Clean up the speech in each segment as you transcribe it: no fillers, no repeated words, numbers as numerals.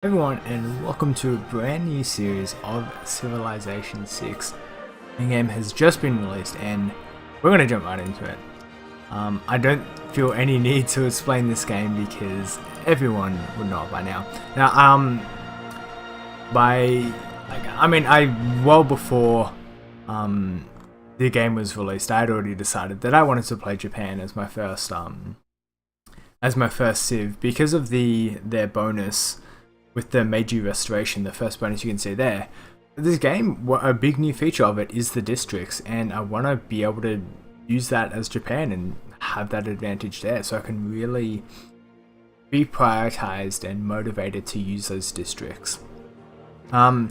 Everyone, and welcome to a brand new series of Civilization 6. The game has just been released and we're going to jump right into it. I don't feel any need to explain this game because everyone would know it by now. Well before the game was released, I had already decided that I wanted to play Japan as my first Civ because of their bonus. With the Meiji Restoration, the first bonus you can see there. This game, a big new feature of it is the districts, and I want to be able to use that as Japan and have that advantage there, so I can really be prioritized and motivated to use those districts. I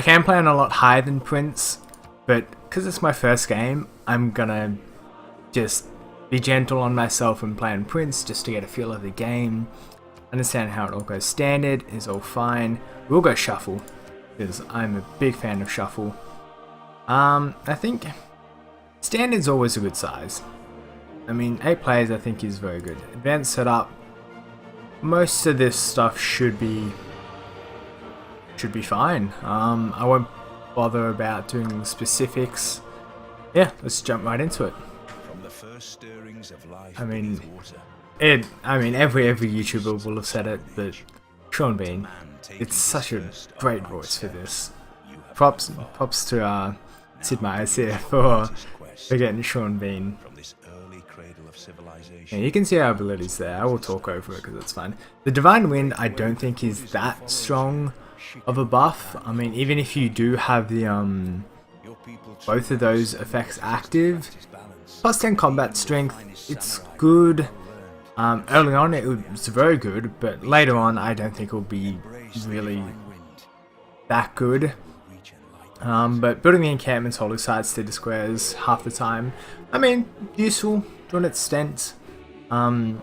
can play on a lot higher than Prince, but because it's my first game, I'm gonna just be gentle on myself and play on Prince just to get a feel of the game. Understand how it all goes. Standard is all fine. We'll go shuffle because I'm a big fan of shuffle. I think standard's always a good size. I mean, 8 players I think is very good. Advanced setup. Most of this stuff should be fine. I won't bother about doing specifics. Yeah, let's jump right into it. From the first stirrings of life I mean, beneath water, every YouTuber will have said it, but Sean Bean, it's such a great voice for this. Props to Sid Meier here for getting Sean Bean. from this early cradle of Yeah, civilization. you can see our abilities there. I will talk over it because it's fine. The Divine Wind I don't think is that strong of a buff. I mean, even if you do have the Your people both of those effects active, its balance. plus 10 combat strength, it's good. Early on it was very good, but later on I don't think it will be really that good. But building the encampments, holy sites, city squares half the time, I mean, useful to an extent. And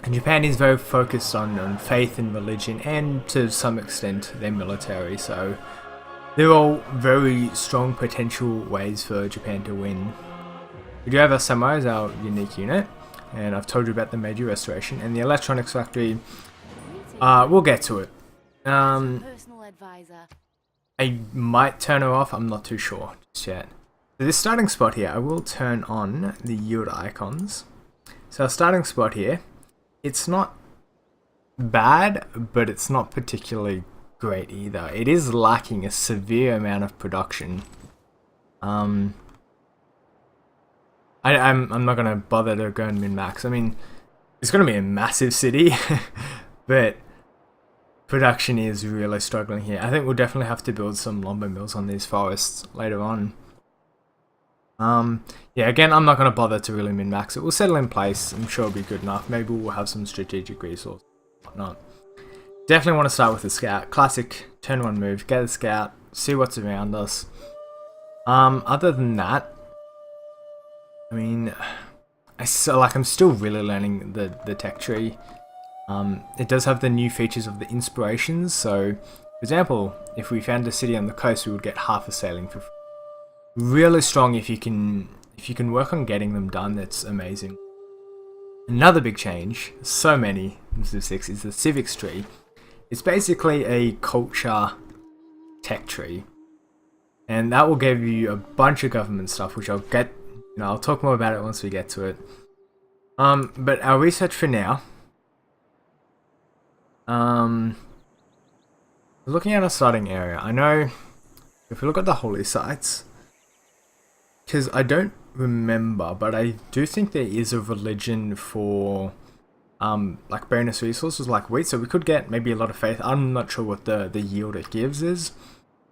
Japan is very focused on faith and religion, and to some extent their military, so they're all very strong potential ways for Japan to win. We do have our samurai as our unique unit. And I've told you about the Meiji Restoration and the Electronics Factory. We'll get to it. Personal advisor. I might turn her off, I'm not too sure just yet. So this starting spot here, I will turn on the yield icons. So our starting spot here, it's not bad, but it's not particularly great either. It is lacking a severe amount of production. I'm not gonna bother to go and min-max. I mean, it's gonna be a massive city, but production is really struggling here. I think we'll definitely have to build some lumber mills on these forests later on. Yeah, again, I'm not gonna bother to really min-max it. We'll settle in place. I'm sure it'll be good enough. Maybe we'll have some strategic resource, whatnot. Definitely want to start with the scout. Classic turn 1 move. Get a scout. See what's around us. Other than that, I mean, I'm still really learning the tech tree. It does have the new features of the inspirations. So, for example, if we found a city on the coast, we would get half a sailing for free. Really strong if you can work on getting them done. That's amazing. Another big change, so many in Civ 6, is the civics tree. It's basically a culture tech tree, and that will give you a bunch of government stuff, which I'll get. I'll talk more about it once we get to it. But our research for now. Looking at our starting area, I know if we look at the holy sites, because I don't remember, but I do think there is a religion for like bonus resources like wheat, so we could get maybe a lot of faith. I'm not sure what the yield it gives is,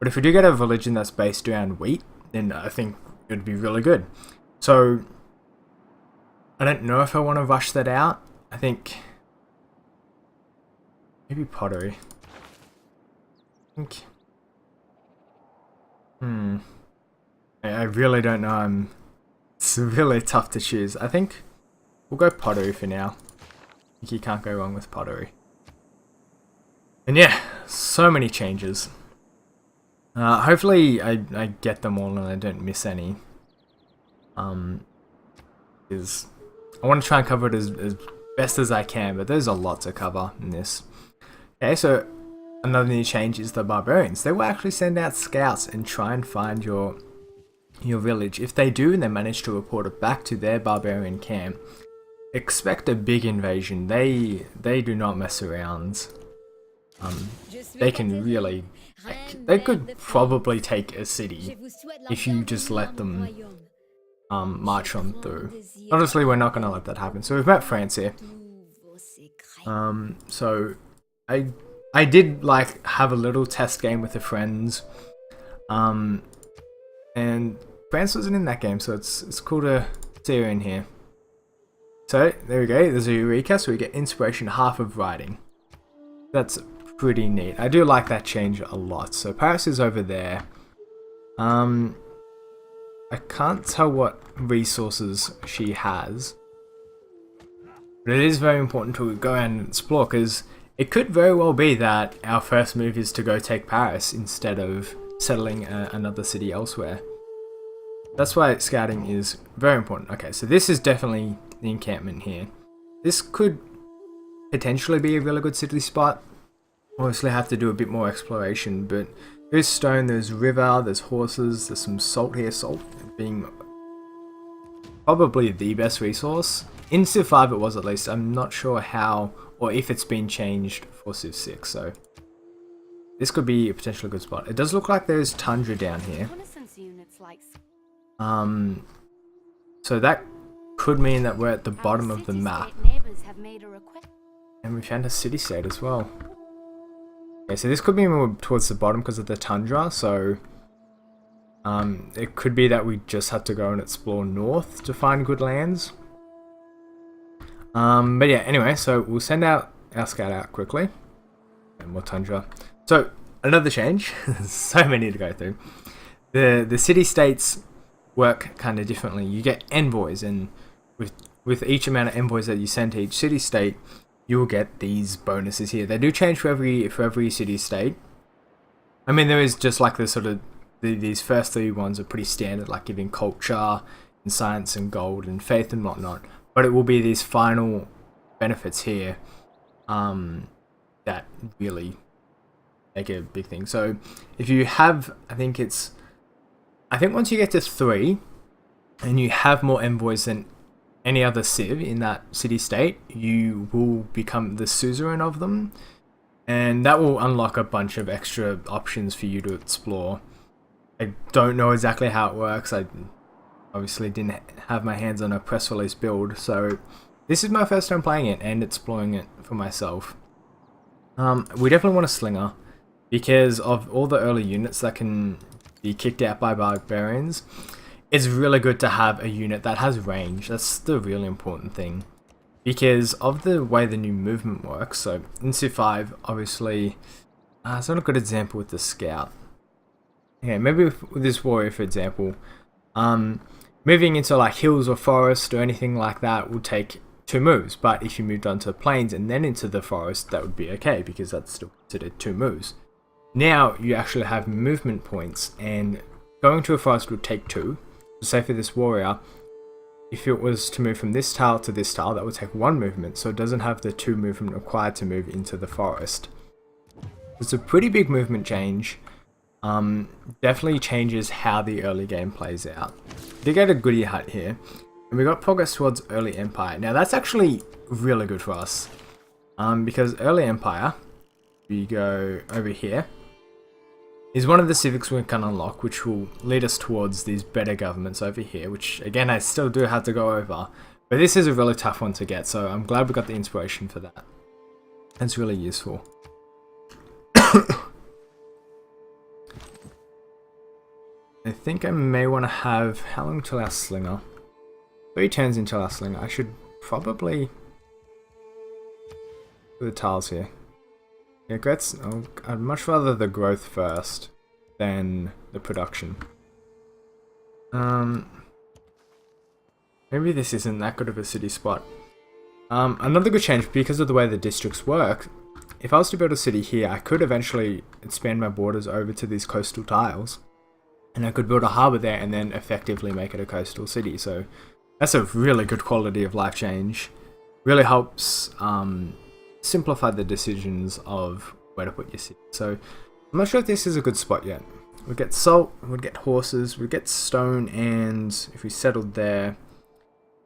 but if we do get a religion that's based around wheat, then I think it would be really good. So, I don't know if I want to rush that out. I think maybe pottery. I really don't know. It's really tough to choose. I think we'll go pottery for now. I think you can't go wrong with pottery. And yeah, so many changes. Hopefully I get them all and I don't miss any. Is I want to try and cover it as best as I can, but there's a lot to cover in this. Okay, so another new change is the barbarians. They will actually send out scouts and try and find your village. If they do and they manage to report it back to their barbarian camp, expect a big invasion. They do not mess around. They can really, they could probably take a city if you just let them march on through. Honestly, we're not gonna let that happen. So we've met France here. So I did like have a little test game with the friends, and France wasn't in that game, so it's cool to see her in here. So there we go. There's a Eureka, so we get inspiration half of writing. That's pretty neat. I do like that change a lot. So Paris is over there. I can't tell what resources she has, but it is very important to go and explore, because it could very well be that our first move is to go take Paris instead of settling another city elsewhere. That's why scouting is very important. Okay, so this is definitely the encampment here. This could potentially be a really good city spot. Obviously have to do a bit more exploration, but there's stone, there's river, there's horses, there's some salt here. Salt being probably the best resource. In Civ 5 it was, at least. I'm not sure how or if it's been changed for Civ 6, so this could be a potentially good spot. It does look like there's tundra down here. So that could mean that we're at the bottom of the map. And we found a city-state as well. Okay, so this could be more towards the bottom because of the tundra, so it could be that we just have to go and explore north to find good lands. But yeah, anyway, so we'll send out our scout out quickly. And more tundra. So, another change. So many to go through. The city-states work kind of differently. You get envoys, and with each amount of envoys that you send to each city-state, you will get these bonuses here. They do change for every city-state. I mean, there is just like the sort of these first three ones are pretty standard, like giving culture and science and gold and faith and whatnot. But it will be these final benefits here that really make a big thing. So if you have, I think once you get to 3 and you have more envoys than any other civ in that city-state, you will become the suzerain of them, and that will unlock a bunch of extra options for you to explore. I don't know exactly how it works. I obviously didn't have my hands on a press release build, so this is my first time playing it and exploring it for myself. We definitely want a slinger because of all the early units that can be kicked out by barbarians. It's really good to have a unit that has range. That's the really important thing, because of the way the new movement works. So in Civ 5, obviously, it's not a good example with the scout. Okay, maybe with this warrior, for example, moving into like hills or forest or anything like that will take 2 moves. But if you moved onto plains and then into the forest, that would be okay, because that's still considered 2 moves. Now you actually have movement points, and going to a forest would take 2. So say for this warrior, if it was to move from this tile to this tile, that would take 1 movement, so it doesn't have the 2 movement required to move into the forest. It's a pretty big movement change. Definitely changes how the early game plays out. Did get a goodie hut here, and we got progress towards early empire. Now that's actually really good for us, because early empire, we go over here, is one of the civics we can unlock, which will lead us towards these better governments over here, which again I still do have to go over, but this is a really tough one to get, so I'm glad we got the inspiration for that. That's really useful. I think I may want to have, how long till our slinger? 3 turns until our slinger. I should probably do the tiles here. Yeah, I'd much rather the growth first than the production. Maybe this isn't that good of a city spot. Another good change, because of the way the districts work, if I was to build a city here, I could eventually expand my borders over to these coastal tiles, and I could build a harbour there and then effectively make it a coastal city. So that's a really good quality of life change. Really helps simplify the decisions of where to put your city. So I'm not sure if this is a good spot yet. We'd get salt, we'd get horses, we'd get stone, and if we settled there,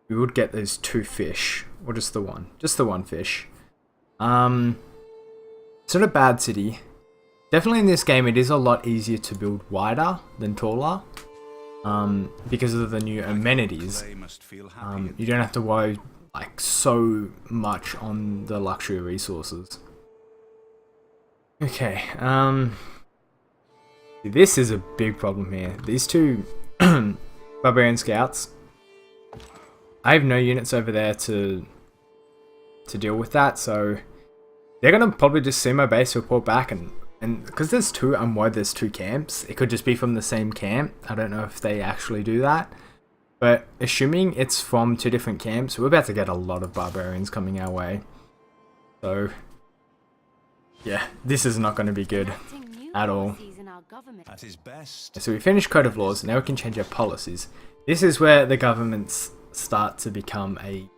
we would get those 2 fish, or just the one. Just the 1 fish. It's not a bad city. Definitely in this game, it is a lot easier to build wider than taller. Because of the new amenities. They must feel happy. You don't have to worry like so much on the luxury resources. Okay, this is a big problem here. These 2 barbarian scouts, I have no units over there to deal with that, so they're gonna probably just see my base, report back, and because there's 2, I'm worried there's 2 camps. It could just be from the same camp. I don't know if they actually do that, but assuming it's from 2 different camps, we're about to get a lot of barbarians coming our way. So yeah, this is not going to be good Enacting new at all. policies in our government. At his best. So we finished Code of Laws, now we can change our policies. This is where the governments start to become a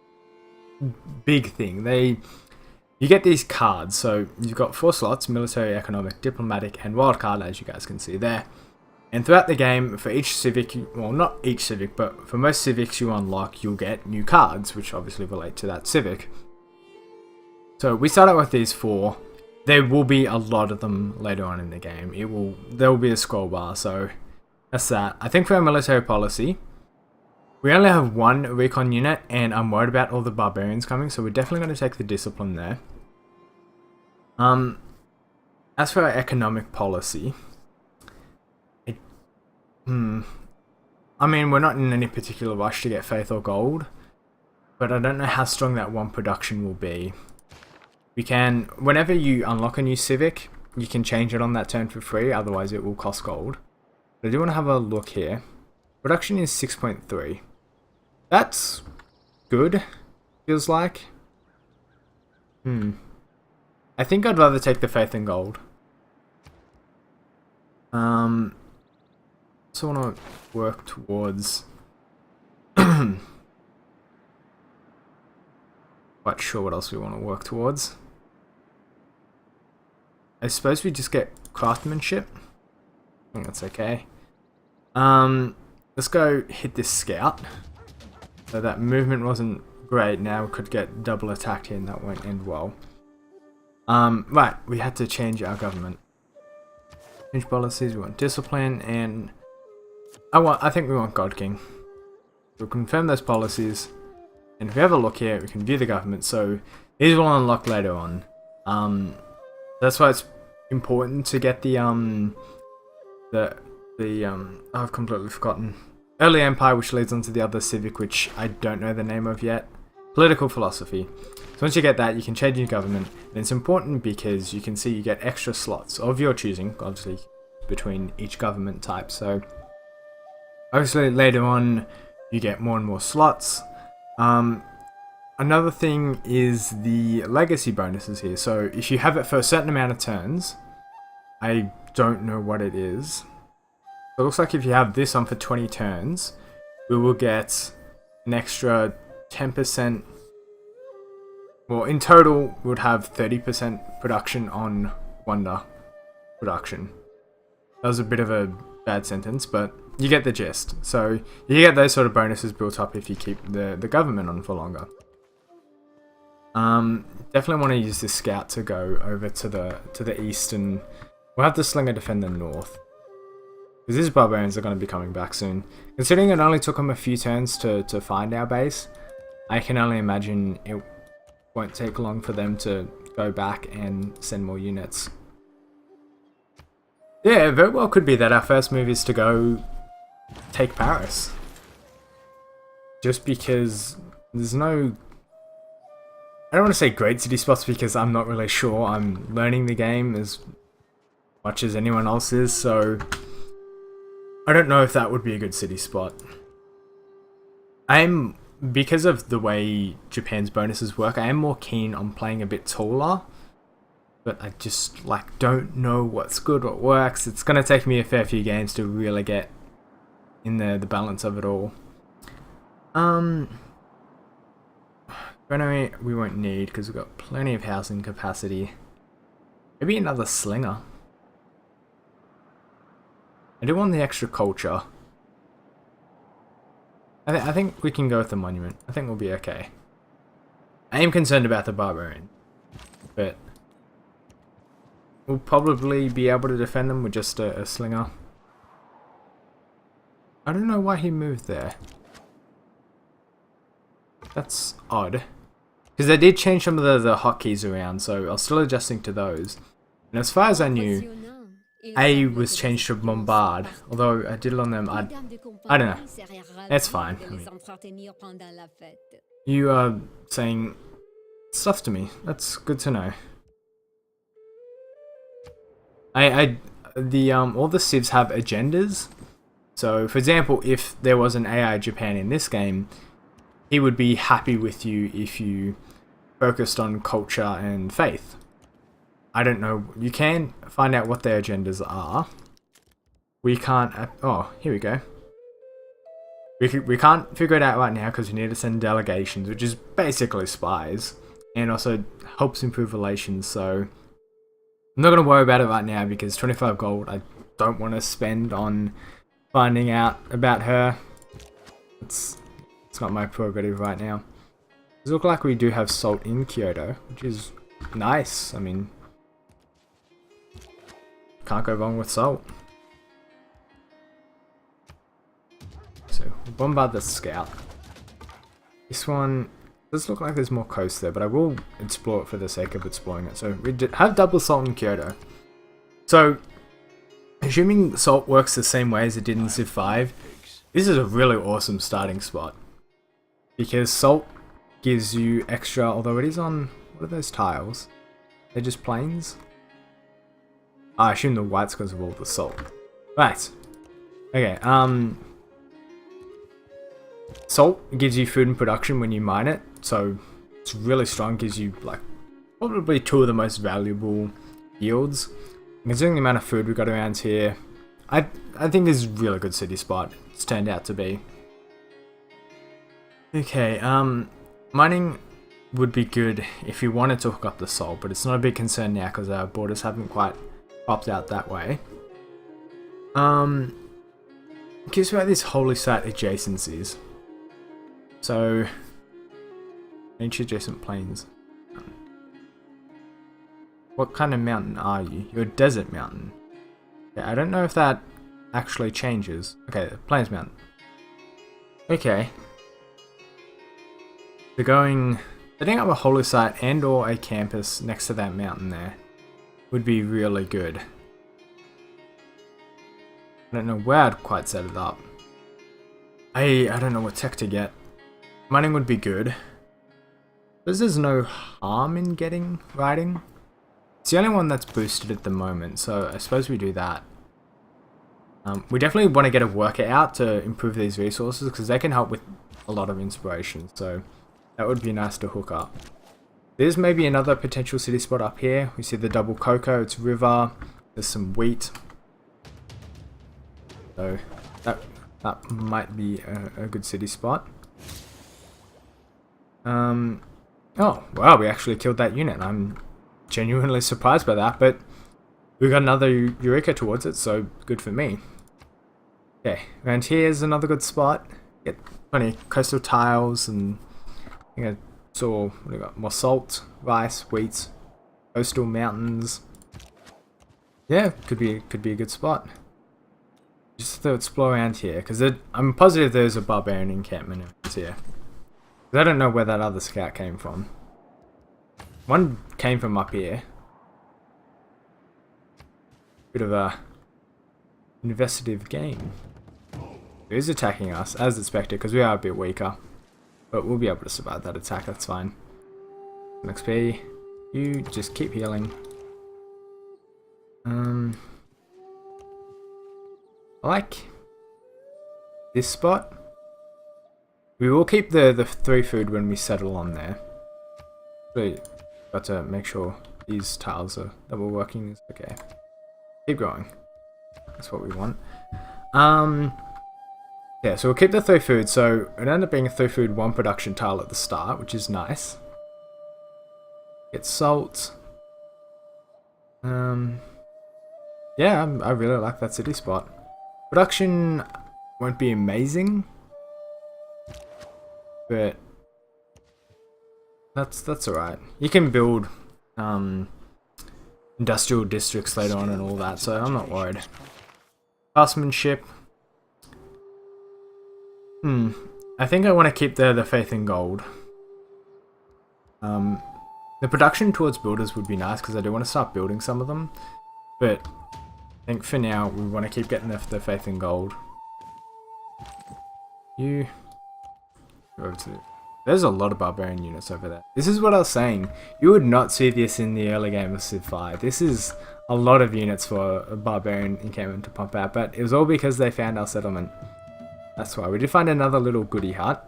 big thing. You get these cards, so you've got 4 slots: military, economic, diplomatic, and wildcard, as you guys can see there. And throughout the game, for each civic, well, not each civic, but for most civics you unlock, you'll get new cards, which obviously relate to that civic. So we start out with these 4. There will be a lot of them later on in the game. There will be a scroll bar, so that's that. I think for our military policy, we only have 1 recon unit, and I'm worried about all the barbarians coming, so we're definitely going to take the discipline there. As for our economic policy, I mean, we're not in any particular rush to get faith or gold, but I don't know how strong that 1 production will be. We can, whenever you unlock a new civic, you can change it on that turn for free, otherwise it will cost gold. But I do want to have a look here. Production is 6.3. That's good, feels like. I think I'd rather take the faith and gold. So I want to work towards... Quite sure what else we want to work towards. I suppose we just get craftsmanship. I think that's okay. Let's go hit this scout. So that movement wasn't great. Now we could get double attacked here and that won't end well. Right, we had to change our government. Change policies, we want discipline, and I think we want God King. We'll confirm those policies, and if we have a look here, we can view the government, so these will unlock later on. That's why it's important to get I've completely forgotten. Early Empire, which leads on to the other civic, which I don't know the name of yet. Political philosophy. So once you get that, you can change your government, and it's important because you can see you get extra slots of your choosing, obviously, between each government type. So obviously later on, you get more and more slots. Another thing is the legacy bonuses here. So if you have it for a certain amount of turns, I don't know what it is. So it looks like if you have this on for 20 turns, we will get an extra 10%. Well, in total, we would have 30% production on Wonder production. That was a bit of a bad sentence, but you get the gist. So you get those sort of bonuses built up if you keep the government on for longer. Definitely want to use this scout to go over to the east, and we'll have the slinger defend the north. Because these barbarians are going to be coming back soon. Considering it only took them a few turns to find our base, I can only imagine it won't take long for them to go back and send more units. Yeah, it very well could be that our first move is to go take Paris. Just because there's no... I don't want to say great city spots because I'm not really sure. I'm learning the game as much as anyone else is, so I don't know if that would be a good city spot. Because of the way Japan's bonuses work, I am more keen on playing a bit taller, but I just don't know what's good, what works. It's going to take me a fair few games to really get in the balance of it all. Granary we won't need because we've got plenty of housing capacity. Maybe another slinger. I do want the extra culture. I think we can go with the monument. I think we'll be okay. I am concerned about the barbarian, but we'll probably be able to defend them with just a slinger. I don't know why he moved there. That's odd. Because they did change some of the hotkeys around, so I was still adjusting to those. And as far as I knew, A was changed to bombard, although I did it on them. I don't know. That's fine. I mean, you are saying stuff to me. That's good to know. All the civs have agendas. So, for example, if there was an AI Japan in this game, he would be happy with you if you focused on culture and faith. I don't know. You can find out what their agendas are. We can't... oh, here we go. We can't figure it out right now because we need to send delegations, which is basically spies. And also helps improve relations, so... I'm not going to worry about it right now because 25 gold I don't want to spend on finding out about her. It's not my prerogative right now. It looks like we do have salt in Kyoto, which is nice. I mean, can't go wrong with salt. So, we'll bombard the scout. This one does look like there's more coast there, but I will explore it for the sake of exploring it. So, we have double salt in Kyoto. So, assuming salt works the same way as it did in Civ 5, this is a really awesome starting spot. Because salt gives you extra, although it is on, what are those tiles? They're just plains? I assume the white's because of all the salt. Right. Okay, salt gives you food and production when you mine it, so it's really strong, gives you like probably 2 of the most valuable yields. Considering the amount of food we got around here, I think this is a really good city spot. It's turned out to be. Okay, mining would be good if you wanted to hook up the salt, but it's not a big concern now because our borders haven't quite popped out that way. Curious about these holy site adjacencies. So, ancient adjacent plains. What kind of mountain are you? You're a desert mountain. Okay, I don't know if that actually changes. Okay, plains mountain. Okay. We're setting up a holy site and or a campus next to that mountain there would be really good. I don't know where I'd quite set it up. I don't know what tech to get. Mining would be good. Because there's no harm in getting riding. It's the only one that's boosted at the moment, so I suppose we do that. We definitely want to get a worker out to improve these resources because they can help with a lot of inspiration, so that would be nice to hook up. There's maybe another potential city spot up here. We see the double cocoa, it's river, there's some wheat. So that might be a good city spot. Oh, wow, we actually killed that unit. I'm genuinely surprised by that, but we got another Eureka towards it, so good for me. Okay, around here is another good spot. Get plenty of coastal tiles and it's all, what do we got? More salt, rice, wheat, coastal mountains. Yeah, could be a good spot. Just to explore around here, because I'm positive there's a barbarian encampment around here. I don't know where that other scout came from. One came from up here. Bit of a investigative game. It is attacking us, as expected, because we are a bit weaker. But we'll be able to survive that attack, that's fine. XP, you just keep healing. I like this spot. We will keep the 3 food when we settle on there. But got to make sure these tiles that we're working is okay. Keep going. That's what we want. Yeah, so we'll keep the 3 food. So it ended up being a 3 food 1 production tile at the start, which is nice. Get salt. Yeah, I really like that city spot. Production won't be amazing, but that's alright. You can build industrial districts later on and all that, so I'm not worried. Craftsmanship. I think I want to keep the faith in gold. The production towards builders would be nice because I do want to start building some of them, but I think for now we want to keep getting the faith in gold. You go over to the, there's a lot of barbarian units over there. This is what I was saying. You would not see this in the early game of Civ 5. This is a lot of units for a barbarian encampment to pump out, but it was all because they found our settlement. That's why. We did find another little goody hut.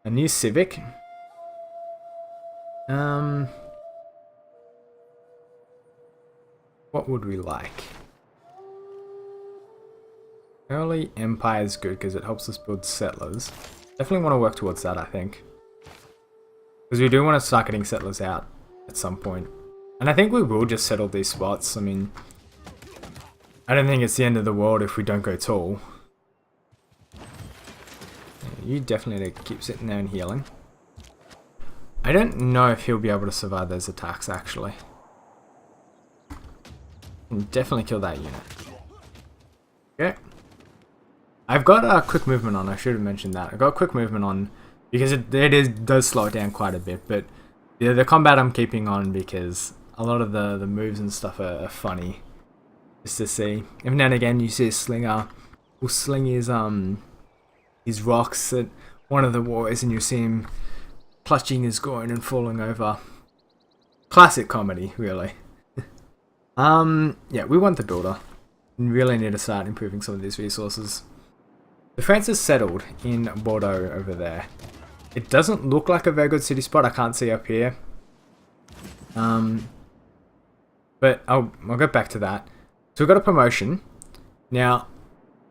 A new civic. What would we like? Early Empire is good because it helps us build settlers. Definitely want to work towards that, I think. Because we do want to start getting settlers out at some point. And I think we will just settle these spots. I mean, I don't think it's the end of the world if we don't go tall. Yeah, you definitely need to keep sitting there and healing. I don't know if he'll be able to survive those attacks, actually. Can definitely kill that unit. Okay. I've got a quick movement on, I should have mentioned that. I've got quick movement on because it does slow it down quite a bit, but the combat I'm keeping on because a lot of the moves and stuff are funny. Just to see. Every now and again you see a slinger will sling his rocks at one of the warriors and you see him clutching his groin and falling over. Classic comedy, really. Yeah, we want the builder. We really need to start improving some of these resources. The France is settled in Bordeaux over there. It doesn't look like a very good city spot. I can't see up here. But I'll get back to that. So we've got a promotion. Now,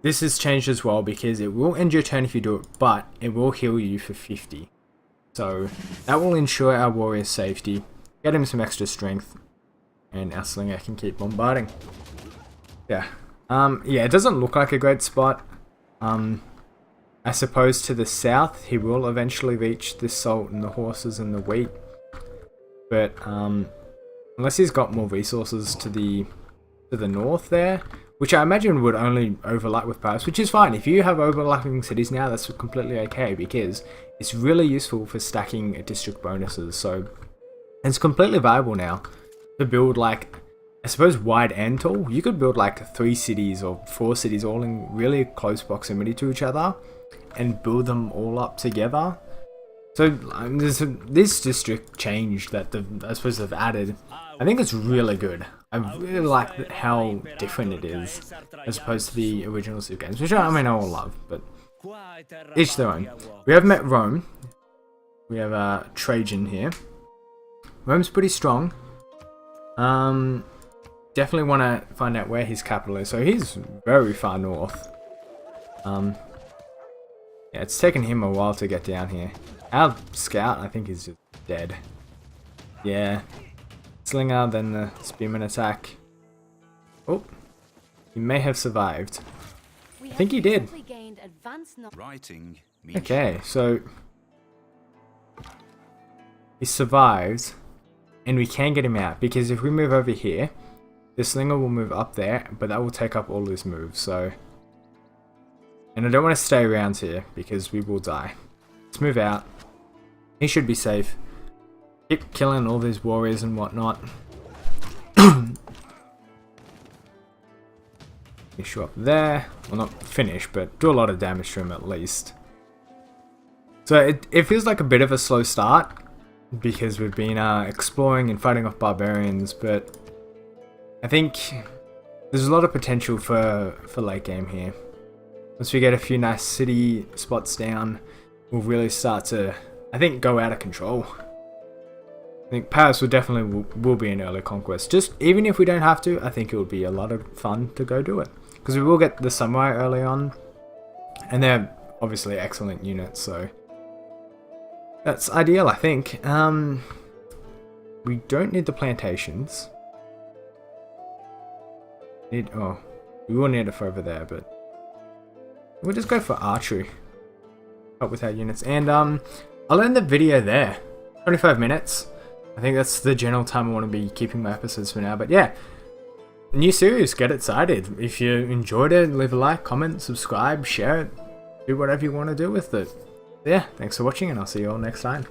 this has changed as well because it will end your turn if you do it, but it will heal you for 50. So that will ensure our warrior's safety, get him some extra strength, and our slinger can keep bombarding. Yeah. Yeah, it doesn't look like a great spot. I suppose to the south he will eventually reach the salt and the horses and the wheat. But unless he's got more resources to the north there, which I imagine would only overlap with Paris, which is fine. If you have overlapping cities now, that's completely okay because it's really useful for stacking district bonuses. So it's completely viable now to build like, I suppose, wide and tall. You could build like 3 cities or 4 cities all in really close proximity to each other and build them all up together. So this district change that I suppose they've added, I think it's really good. I really like how different it is as opposed to the original Civ games, which I mean I all love, but each their own. We have met Rome. We have Trajan here. Rome's pretty strong. Definitely want to find out where his capital is. So he's very far north. Yeah, it's taken him a while to get down here. Our scout, I think, is just dead. Yeah. Slinger, then the spearman attack. Oh, he may have survived. I think he did. Okay, so he survived, and we can get him out because if we move over here, the slinger will move up there, but that will take up all his moves. So, and I don't want to stay around here because we will die. Let's move out. He should be safe. Keep killing all these warriors and whatnot. Finish you up there. Well, not finish, but do a lot of damage to him at least. So it feels like a bit of a slow start because we've been exploring and fighting off barbarians, but I think there's a lot of potential for late game here. Once we get a few nice city spots down, we'll really start to, I think, go out of control. I think Paris will definitely will be an early conquest. Just even if we don't have to, I think it would be a lot of fun to go do it. Because we will get the samurai early on. And they're obviously excellent units, so that's ideal, I think. We don't need the plantations. We will need it for over there, but we'll just go for archery. Help with our units. And I'll end the video there. 25 minutes. I think that's the general time I want to be keeping my episodes for now. But yeah, new series, get excited. If you enjoyed it, leave a like, comment, subscribe, share it. Do whatever you want to do with it. Yeah, thanks for watching, and I'll see you all next time.